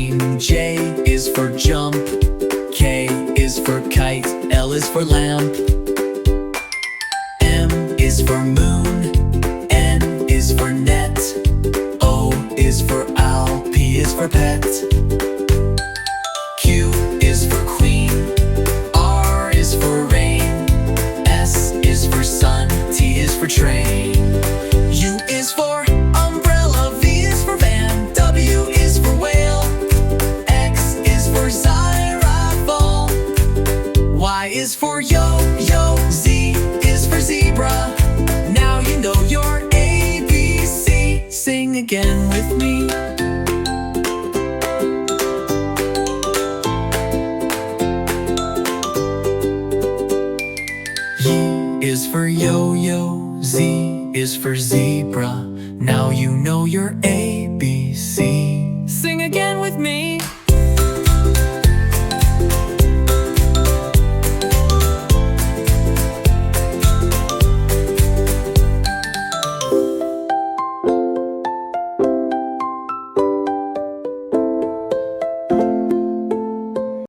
train. J is for jump. K is for kite. L is for lamp. M is for moon. N is for net. O is for owl. P is for pet. Q is for queen. R is for rain. S is for sun. T is for train. U is for umbrella. V is for van. W is for whale. X is for xylophone. Y is for yo-yo. Z is for zebra. Now you know your ABC. Sing again with me. Y is for yo-yo. Z is for zebra. Now you know your ABC. Sing again with me.